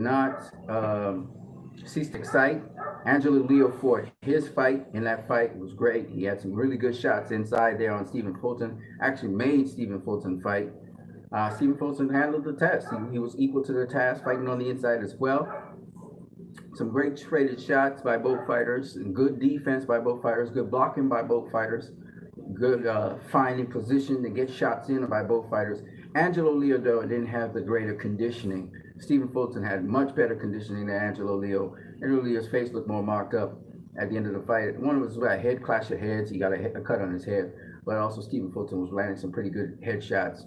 not cease to excite. Angelo Leo fought his fight. In that fight, it was great. He had some really good shots inside there on Stephen Fulton. Actually made Stephen Fulton fight. Stephen Fulton handled the test. He was equal to the task, fighting on the inside as well. Some great traded shots by both fighters, and good defense by both fighters, good blocking by both fighters, good finding position to get shots in by both fighters. Angelo Leo, though, didn't have the greater conditioning. Stephen Fulton had much better conditioning than Angelo Leo. Angelo Leo's face looked more marked up at the end of the fight. One was a head clash of heads. He got a cut on his head, but also Stephen Fulton was landing some pretty good headshots.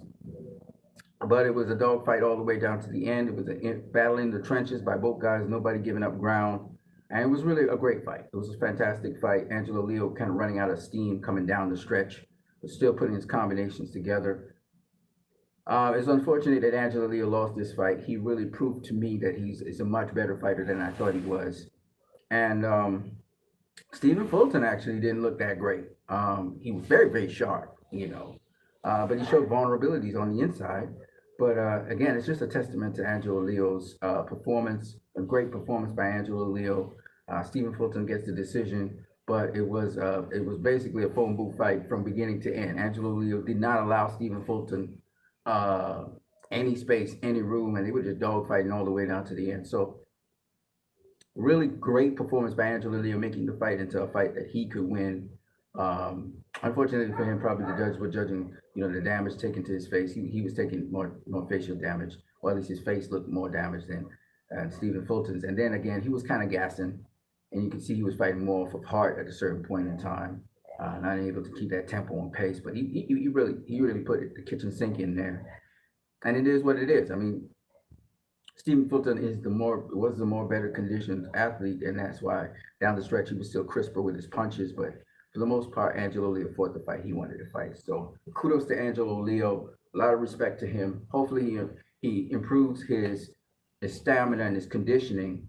But it was a dogfight all the way down to the end. It was a battle in the trenches by both guys, nobody giving up ground. And it was really a great fight. It was a fantastic fight. Angelo Leo kind of running out of steam coming down the stretch, but still putting his combinations together. It's unfortunate that Angelo Leo lost this fight. He really proved to me that he's a much better fighter than I thought he was. And Stephen Fulton actually didn't look that great. He was very, very sharp, but he showed vulnerabilities on the inside. But again, it's just a testament to Angelo Leo's performance, a great performance by Angelo Leo. Stephen Fulton gets the decision, but it was basically a phone booth fight from beginning to end. Angelo Leo did not allow Stephen Fulton uh, any space, any room, and they were just dogfighting all the way down to the end. So really great performance by Angelo Leo, making the fight into a fight that he could win. Unfortunately for him, probably the judges were judging, the damage taken to his face. He was taking more facial damage, or at least his face looked more damaged than Stephen Fulton's. And then again, he was kind of gassing, and you could see he was fighting more off of heart at a certain point in time, not able to keep that tempo and pace. But he really put the kitchen sink in there, and it is what it is. I mean, Stephen Fulton was the more better conditioned athlete, and that's why down the stretch he was still crisper with his punches. But for the most part, Angelo Leo fought the fight he wanted to fight. So kudos to Angelo Leo. A lot of respect to him. Hopefully he improves his stamina and his conditioning.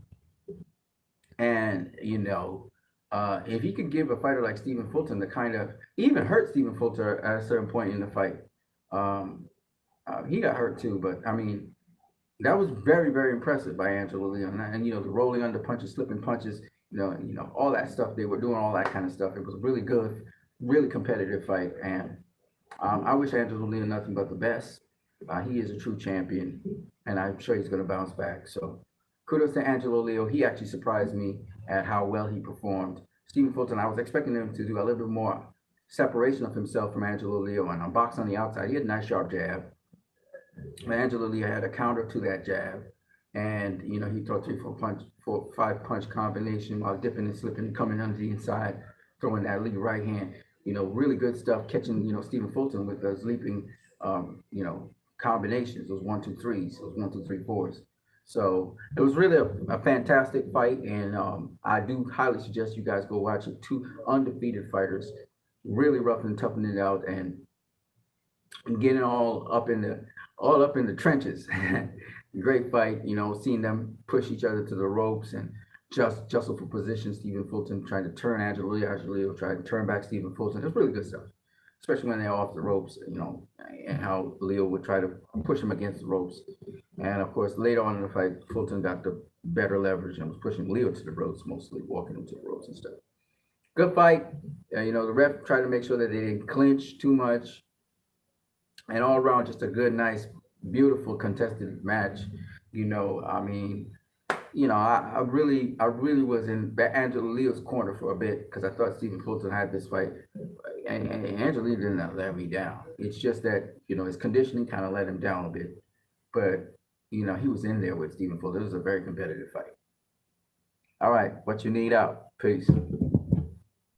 And if he could give a fighter like Stephen Fulton the kind of, he even hurt Stephen Fulton at a certain point in the fight. Um, he got hurt too, but I mean, that was very, very impressive by Angelo Leo. And the rolling under punches, slipping punches, all that stuff. They were doing all that kind of stuff. It was really good, really competitive fight. And I wish Angelo Leo nothing but the best. He is a true champion, and I'm sure he's going to bounce back. So kudos to Angelo Leo. He actually surprised me at how well he performed. Stephen Fulton, I was expecting him to do a little bit more separation of himself from Angelo Leo and box on the outside. He had a nice sharp jab. Angelo Lee had a counter to that jab, and he threw 3, 4, 5 punch combination while dipping and slipping, coming under the inside, throwing that lead right hand. Really good stuff. Catching Stephen Fulton with those leaping, combinations, those 1, 2, 3s, those 1, 2, 3, 4s. So it was really a fantastic fight, and I do highly suggest you guys go watch it. Two undefeated fighters, really roughing and toughing it out, and getting all up in the trenches. Great fight, seeing them push each other to the ropes and just jostle for position. Stephen Fulton trying to turn Angelo trying to turn back Stephen Fulton. It's really good stuff, especially when they're off the ropes, and how Leo would try to push him against the ropes. And of course, later on in the fight, Fulton got the better leverage and was pushing Leo to the ropes, mostly walking him to the ropes and stuff. Good fight. The ref tried to make sure that they didn't clinch too much, and all around just a good, nice, beautiful contested match. I mean, I really was in Angelo Leo's corner for a bit because I thought Stephen Fulton had this fight, and Angelo Leo didn't let me down. It's just that his conditioning kind of let him down a bit, but he was in there with Stephen Fulton. It was a very competitive fight. All right, what you need out. Peace.